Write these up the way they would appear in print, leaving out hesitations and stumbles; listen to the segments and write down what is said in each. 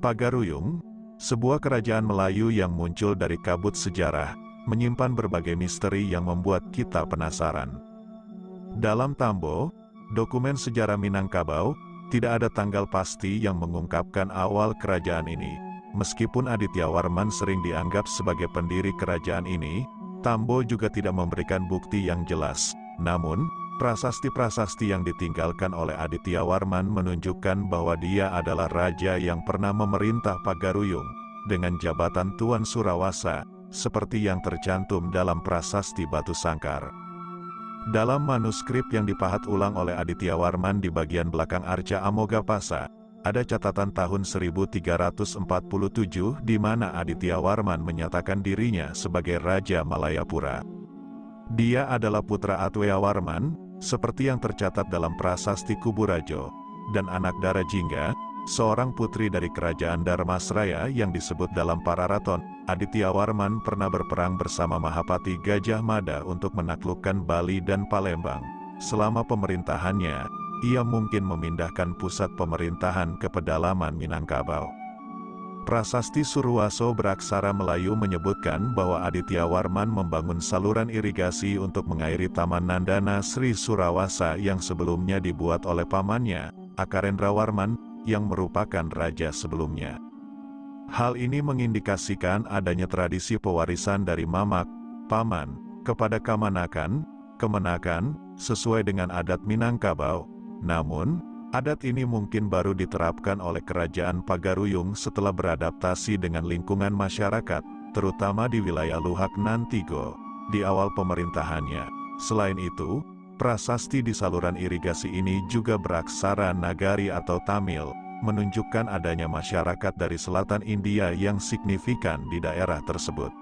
Pagaruyung, sebuah kerajaan Melayu yang muncul dari kabut sejarah, menyimpan berbagai misteri yang membuat kita penasaran. Dalam Tambo, dokumen sejarah Minangkabau, tidak ada tanggal pasti yang mengungkapkan awal kerajaan ini. Meskipun Adityawarman sering dianggap sebagai pendiri kerajaan ini, Tambo juga tidak memberikan bukti yang jelas. Namun, prasasti-prasasti yang ditinggalkan oleh Adityawarman menunjukkan bahwa dia adalah raja yang pernah memerintah Pagaruyung, dengan jabatan Tuan Surawasa, seperti yang tercantum dalam prasasti Batu Sangkar. Dalam manuskrip yang dipahat ulang oleh Adityawarman di bagian belakang arca Amogapasa, ada catatan tahun 1347 di mana Adityawarman menyatakan dirinya sebagai Raja Malayapura. Dia adalah putra Atweyawarman, seperti yang tercatat dalam prasasti Kuburajo, dan anak Dara Jingga, seorang putri dari kerajaan Dharmasraya yang disebut dalam Pararaton. Adityawarman pernah berperang bersama Mahapati Gajah Mada untuk menaklukkan Bali dan Palembang. Selama pemerintahannya, ia mungkin memindahkan pusat pemerintahan ke pedalaman Minangkabau. Prasasti Surwaso beraksara Melayu menyebutkan bahwa Adityawarman membangun saluran irigasi untuk mengairi Taman Nandana Sri Surawasa yang sebelumnya dibuat oleh pamannya, Akarendrawarman, yang merupakan raja sebelumnya. Hal ini mengindikasikan adanya tradisi pewarisan dari mamak, paman, kepada kamanakan, kemenakan, sesuai dengan adat Minangkabau. Namun, adat ini mungkin baru diterapkan oleh kerajaan Pagaruyung setelah beradaptasi dengan lingkungan masyarakat, terutama di wilayah Luhak Nantigo, di awal pemerintahannya. Selain itu, prasasti di saluran irigasi ini juga beraksara Nagari atau Tamil, menunjukkan adanya masyarakat dari selatan India yang signifikan di daerah tersebut.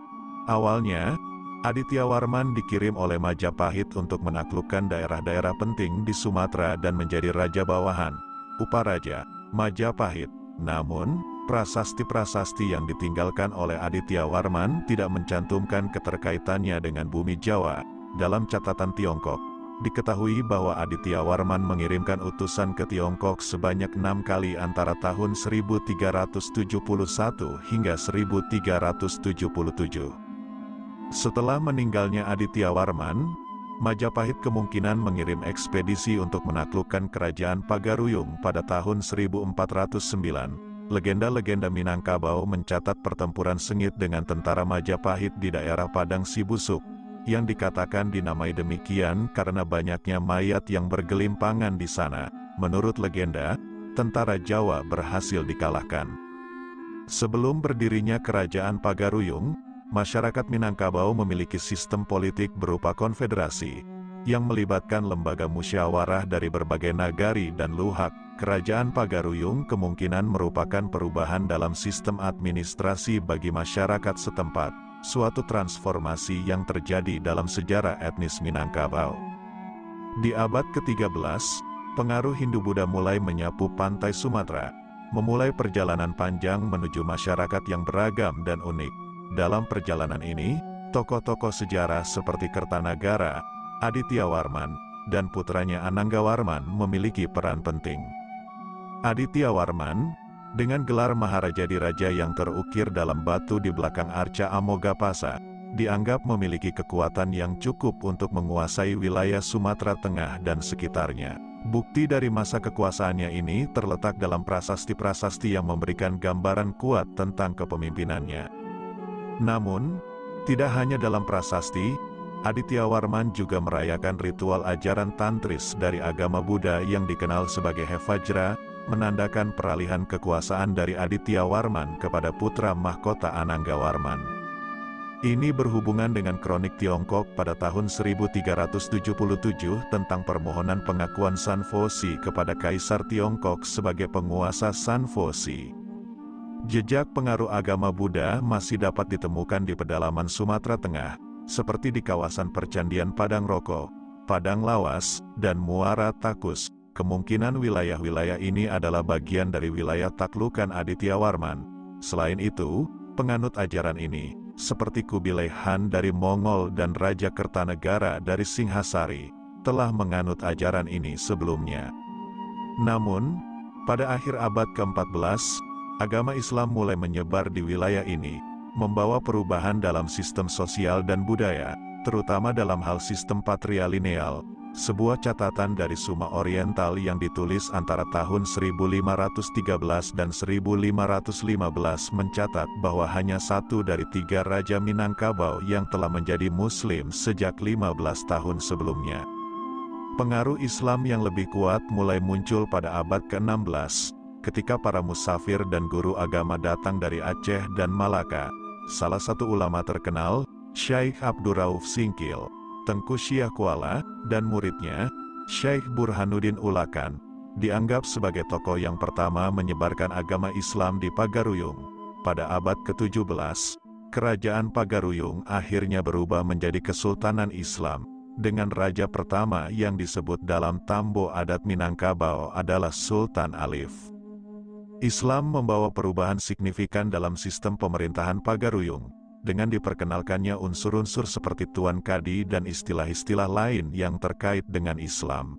Awalnya, Adityawarman dikirim oleh Majapahit untuk menaklukkan daerah-daerah penting di Sumatera dan menjadi raja bawahan, Uparaja, Majapahit. Namun, prasasti-prasasti yang ditinggalkan oleh Adityawarman tidak mencantumkan keterkaitannya dengan bumi Jawa. Dalam catatan Tiongkok, diketahui bahwa Adityawarman mengirimkan utusan ke Tiongkok sebanyak 6 kali antara tahun 1371 hingga 1377. Setelah meninggalnya Adityawarman, Majapahit kemungkinan mengirim ekspedisi untuk menaklukkan kerajaan Pagaruyung pada tahun 1409. Legenda-legenda Minangkabau mencatat pertempuran sengit dengan tentara Majapahit di daerah Padang Sibusuk, yang dikatakan dinamai demikian karena banyaknya mayat yang bergelimpangan di sana. Menurut legenda, tentara Jawa berhasil dikalahkan. Sebelum berdirinya kerajaan Pagaruyung, masyarakat Minangkabau memiliki sistem politik berupa konfederasi, yang melibatkan lembaga musyawarah dari berbagai nagari dan luhak. Kerajaan Pagaruyung kemungkinan merupakan perubahan dalam sistem administrasi bagi masyarakat setempat, suatu transformasi yang terjadi dalam sejarah etnis Minangkabau. Di abad ke-13, pengaruh Hindu-Buddha mulai menyapu pantai Sumatera, memulai perjalanan panjang menuju masyarakat yang beragam dan unik. Dalam perjalanan ini, tokoh-tokoh sejarah seperti Kertanagara, Adityawarman, dan putranya Ananggawarman memiliki peran penting. Adityawarman, dengan gelar Maharaja Diraja yang terukir dalam batu di belakang arca Amogapasa, dianggap memiliki kekuatan yang cukup untuk menguasai wilayah Sumatera Tengah dan sekitarnya. Bukti dari masa kekuasaannya ini terletak dalam prasasti-prasasti yang memberikan gambaran kuat tentang kepemimpinannya. Namun, tidak hanya dalam prasasti, Adityawarman juga merayakan ritual ajaran tantris dari agama Buddha yang dikenal sebagai Hevajra, menandakan peralihan kekuasaan dari Adityawarman kepada putra mahkota Ananggawarman. Ini berhubungan dengan kronik Tiongkok pada tahun 1377 tentang permohonan pengakuan Sanfosi kepada Kaisar Tiongkok sebagai penguasa Sanfosi. Jejak pengaruh agama Buddha masih dapat ditemukan di pedalaman Sumatera Tengah, seperti di kawasan percandian Padang Roko, Padang Lawas, dan Muara Takus. Kemungkinan wilayah-wilayah ini adalah bagian dari wilayah taklukan Adityawarman. Selain itu, penganut ajaran ini, seperti Kubilai Han dari Mongol dan Raja Kertanegara dari Singhasari, telah menganut ajaran ini sebelumnya. Namun, pada akhir abad ke-14, agama Islam mulai menyebar di wilayah ini, membawa perubahan dalam sistem sosial dan budaya, terutama dalam hal sistem patrilineal. Sebuah catatan dari Suma Oriental yang ditulis antara tahun 1513 dan 1515 mencatat bahwa hanya 1 dari 3 Raja Minangkabau yang telah menjadi Muslim sejak 15 tahun sebelumnya. Pengaruh Islam yang lebih kuat mulai muncul pada abad ke-16, ketika para musafir dan guru agama datang dari Aceh dan Malaka. Salah satu ulama terkenal, Syekh Abdurrauf Singkil, Tengku Syekh Kuala, dan muridnya, Syekh Burhanuddin Ulakan, dianggap sebagai tokoh yang pertama menyebarkan agama Islam di Pagaruyung. Pada abad ke-17, kerajaan Pagaruyung akhirnya berubah menjadi Kesultanan Islam, dengan raja pertama yang disebut dalam Tambo adat Minangkabau adalah Sultan Alif. Islam membawa perubahan signifikan dalam sistem pemerintahan Pagaruyung, dengan diperkenalkannya unsur-unsur seperti Tuan Kadi dan istilah-istilah lain yang terkait dengan Islam.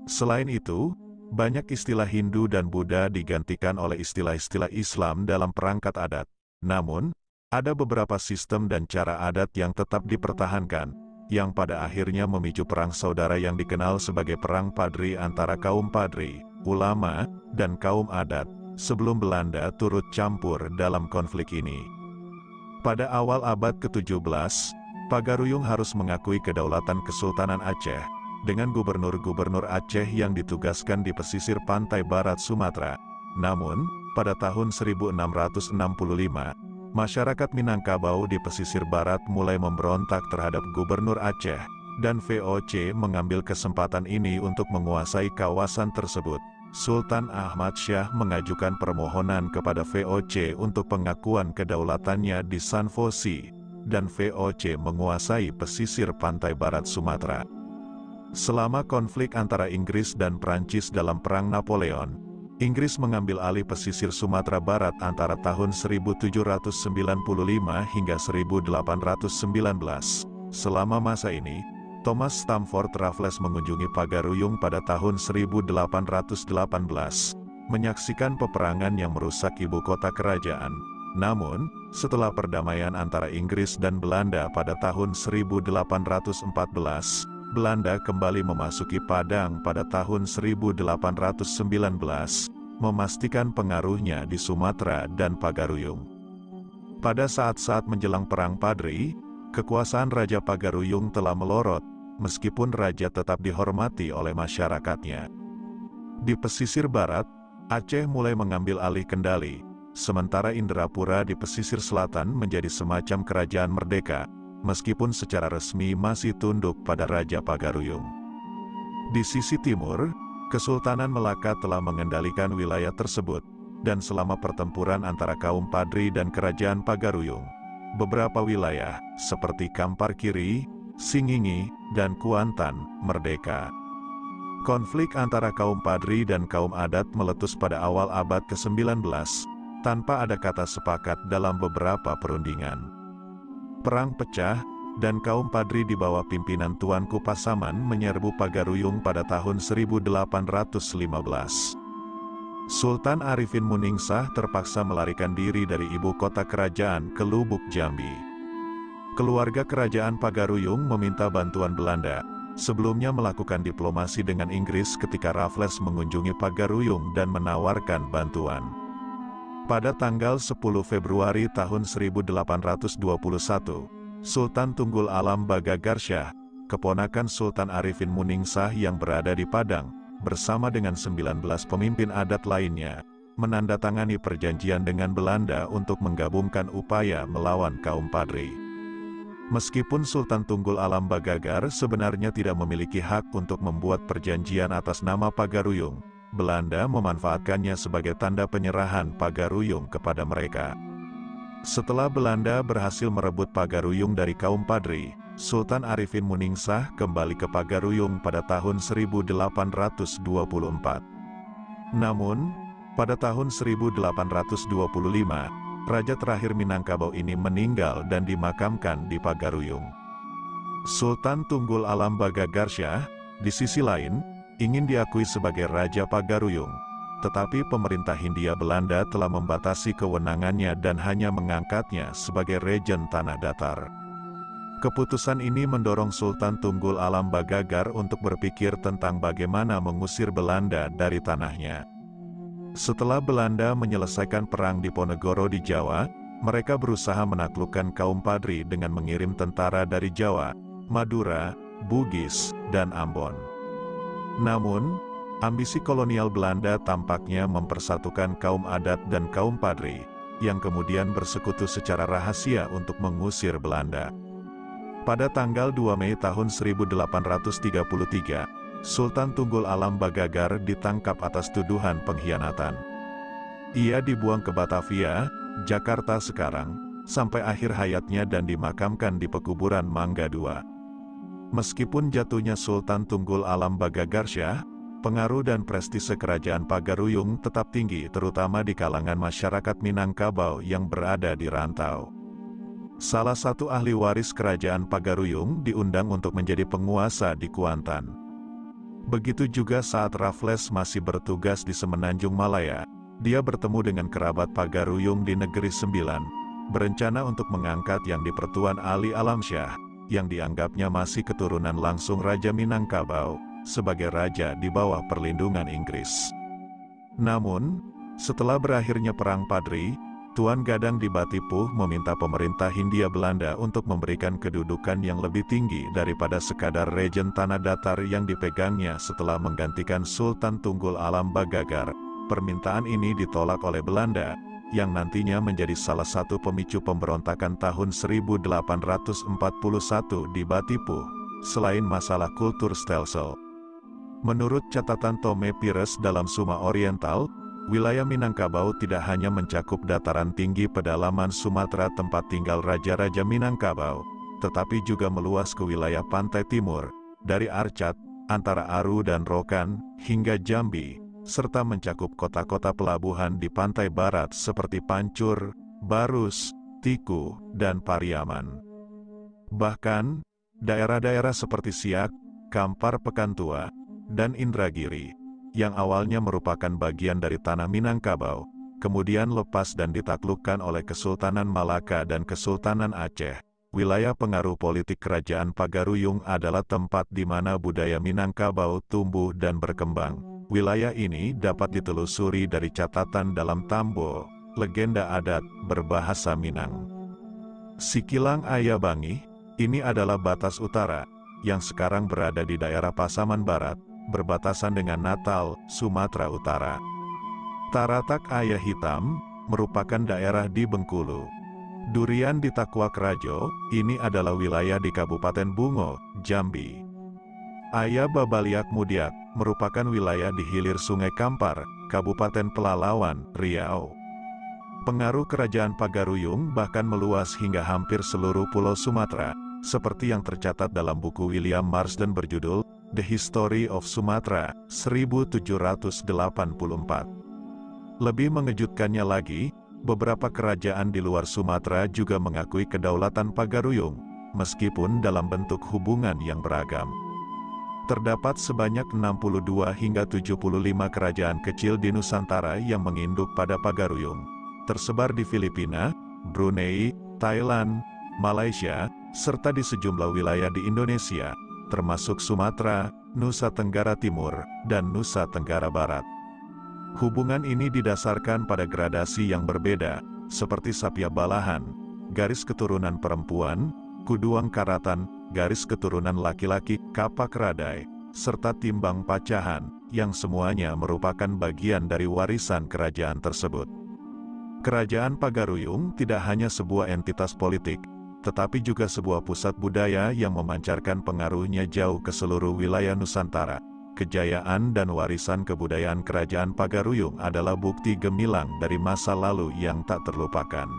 Selain itu, banyak istilah Hindu dan Buddha digantikan oleh istilah-istilah Islam dalam perangkat adat. Namun, ada beberapa sistem dan cara adat yang tetap dipertahankan, yang pada akhirnya memicu perang saudara yang dikenal sebagai Perang Padri antara kaum Padri, ulama, dan kaum adat, sebelum Belanda turut campur dalam konflik ini. Pada awal abad ke-17, Pagaruyung harus mengakui kedaulatan Kesultanan Aceh, dengan gubernur-gubernur Aceh yang ditugaskan di pesisir pantai barat Sumatera. Namun, pada tahun 1665, masyarakat Minangkabau di pesisir barat mulai memberontak terhadap Gubernur Aceh, dan VOC mengambil kesempatan ini untuk menguasai kawasan tersebut. Sultan Ahmad Syah mengajukan permohonan kepada VOC untuk pengakuan kedaulatannya di Sanfosi, dan VOC menguasai pesisir pantai barat Sumatera. Selama konflik antara Inggris dan Prancis dalam Perang Napoleon, Inggris mengambil alih pesisir Sumatera Barat antara tahun 1795 hingga 1819. Selama masa ini, Thomas Stamford Raffles mengunjungi Pagaruyung pada tahun 1818, menyaksikan peperangan yang merusak ibu kota kerajaan. Namun, setelah perdamaian antara Inggris dan Belanda pada tahun 1814, Belanda kembali memasuki Padang pada tahun 1819, memastikan pengaruhnya di Sumatera dan Pagaruyung. Pada saat-saat menjelang Perang Padri, kekuasaan Raja Pagaruyung telah melorot, meskipun raja tetap dihormati oleh masyarakatnya. Di pesisir barat, Aceh mulai mengambil alih kendali, sementara Indrapura di pesisir selatan menjadi semacam kerajaan merdeka, meskipun secara resmi masih tunduk pada Raja Pagaruyung. Di sisi timur, Kesultanan Melaka telah mengendalikan wilayah tersebut, dan selama pertempuran antara kaum Padri dan Kerajaan Pagaruyung, beberapa wilayah, seperti Kampar Kiri, Singingi, dan Kuantan, merdeka. Konflik antara kaum Padri dan kaum adat meletus pada awal abad ke-19, tanpa ada kata sepakat dalam beberapa perundingan. Perang pecah, dan kaum Padri di bawah pimpinan Tuanku Pasaman menyerbu Pagaruyung pada tahun 1815. Sultan Arifin Muningsah terpaksa melarikan diri dari ibu kota kerajaan ke Lubuk Jambi. Keluarga kerajaan Pagaruyung meminta bantuan Belanda, sebelumnya melakukan diplomasi dengan Inggris ketika Raffles mengunjungi Pagaruyung dan menawarkan bantuan. Pada tanggal 10 Februari tahun 1821, Sultan Tunggul Alam Bagagarsya, keponakan Sultan Arifin Muningsah yang berada di Padang, bersama dengan 19 pemimpin adat lainnya, menandatangani perjanjian dengan Belanda untuk menggabungkan upaya melawan kaum Padri. Meskipun Sultan Tunggul Alam Bagagar sebenarnya tidak memiliki hak untuk membuat perjanjian atas nama Pagaruyung, Belanda memanfaatkannya sebagai tanda penyerahan Pagaruyung kepada mereka. Setelah Belanda berhasil merebut Pagaruyung dari kaum Padri, Sultan Arifin Muningsah kembali ke Pagaruyung pada tahun 1824. Namun, pada tahun 1825, Raja terakhir Minangkabau ini meninggal dan dimakamkan di Pagaruyung. Sultan Tunggul Alam Bagagarsya, di sisi lain, ingin diakui sebagai Raja Pagaruyung. tetapi pemerintah Hindia Belanda telah membatasi kewenangannya dan hanya mengangkatnya sebagai Regen Tanah Datar. Keputusan ini mendorong Sultan Tunggul Alam Bagagar untuk berpikir tentang bagaimana mengusir Belanda dari tanahnya. Setelah Belanda menyelesaikan perang Diponegoro di Jawa, mereka berusaha menaklukkan kaum Padri dengan mengirim tentara dari Jawa, Madura, Bugis, dan Ambon. Namun, ambisi kolonial Belanda tampaknya mempersatukan kaum adat dan kaum Padri, yang kemudian bersekutu secara rahasia untuk mengusir Belanda. Pada tanggal 2 Mei tahun 1833, Sultan Tunggul Alam Bagagar ditangkap atas tuduhan pengkhianatan. Ia dibuang ke Batavia, Jakarta sekarang, sampai akhir hayatnya dan dimakamkan di pekuburan Mangga II. Meskipun jatuhnya Sultan Tunggul Alam Bagagarsyah, pengaruh dan prestise kerajaan Pagaruyung tetap tinggi terutama di kalangan masyarakat Minangkabau yang berada di rantau. Salah satu ahli waris kerajaan Pagaruyung diundang untuk menjadi penguasa di Kuantan. Begitu juga saat Raffles masih bertugas di Semenanjung Malaya, dia bertemu dengan kerabat Pagaruyung di Negeri Sembilan, berencana untuk mengangkat Yang di-Pertuan Ali Alamsyah, yang dianggapnya masih keturunan langsung Raja Minangkabau, sebagai raja di bawah perlindungan Inggris. Namun, setelah berakhirnya Perang Padri, Tuan Gadang di Batipuh meminta pemerintah Hindia Belanda untuk memberikan kedudukan yang lebih tinggi daripada sekadar Regen Tanah Datar yang dipegangnya setelah menggantikan Sultan Tunggul Alam Bagagar. Permintaan ini ditolak oleh Belanda, yang nantinya menjadi salah satu pemicu pemberontakan tahun 1841 di Batipuh, selain masalah kultur Stelsel. Menurut catatan Tome Pires dalam Suma Oriental, wilayah Minangkabau tidak hanya mencakup dataran tinggi pedalaman Sumatera tempat tinggal Raja-Raja Minangkabau, tetapi juga meluas ke wilayah pantai timur, dari Arcat, antara Aru dan Rokan, hingga Jambi, serta mencakup kota-kota pelabuhan di pantai barat seperti Pancur, Barus, Tiku, dan Pariaman. Bahkan, daerah-daerah seperti Siak, Kampar Pekantua, dan Indragiri, yang awalnya merupakan bagian dari tanah Minangkabau, kemudian lepas dan ditaklukkan oleh Kesultanan Malaka dan Kesultanan Aceh. Wilayah pengaruh politik kerajaan Pagaruyung adalah tempat di mana budaya Minangkabau tumbuh dan berkembang. Wilayah ini dapat ditelusuri dari catatan dalam Tambo, legenda adat berbahasa Minang. Sikilang Ayabangi, ini adalah batas utara, yang sekarang berada di daerah Pasaman Barat, berbatasan dengan Natal, Sumatera Utara. Taratak Ayah Hitam, merupakan daerah di Bengkulu. Durian di Takwak Rajo, ini adalah wilayah di Kabupaten Bungo, Jambi. Ayah Babaliak Mudiak, merupakan wilayah di hilir Sungai Kampar, Kabupaten Pelalawan, Riau. Pengaruh kerajaan Pagaruyung bahkan meluas hingga hampir seluruh pulau Sumatera, seperti yang tercatat dalam buku William Marsden berjudul The History of Sumatra, 1784. Lebih mengejutkannya lagi, beberapa kerajaan di luar Sumatera juga mengakui kedaulatan Pagaruyung, meskipun dalam bentuk hubungan yang beragam. Terdapat sebanyak 62 hingga 75 kerajaan kecil di Nusantara yang menginduk pada Pagaruyung, tersebar di Filipina, Brunei, Thailand, Malaysia, serta di sejumlah wilayah di Indonesia, termasuk Sumatera, Nusa Tenggara Timur, dan Nusa Tenggara Barat. Hubungan ini didasarkan pada gradasi yang berbeda, seperti Sapia Balahan, garis keturunan perempuan, Kuduang Karatan, garis keturunan laki-laki, Kapak Radai, serta Timbang Pacahan, yang semuanya merupakan bagian dari warisan kerajaan tersebut. Kerajaan Pagaruyung tidak hanya sebuah entitas politik, tetapi juga sebuah pusat budaya yang memancarkan pengaruhnya jauh ke seluruh wilayah Nusantara. Kejayaan dan warisan kebudayaan kerajaan Pagaruyung adalah bukti gemilang dari masa lalu yang tak terlupakan.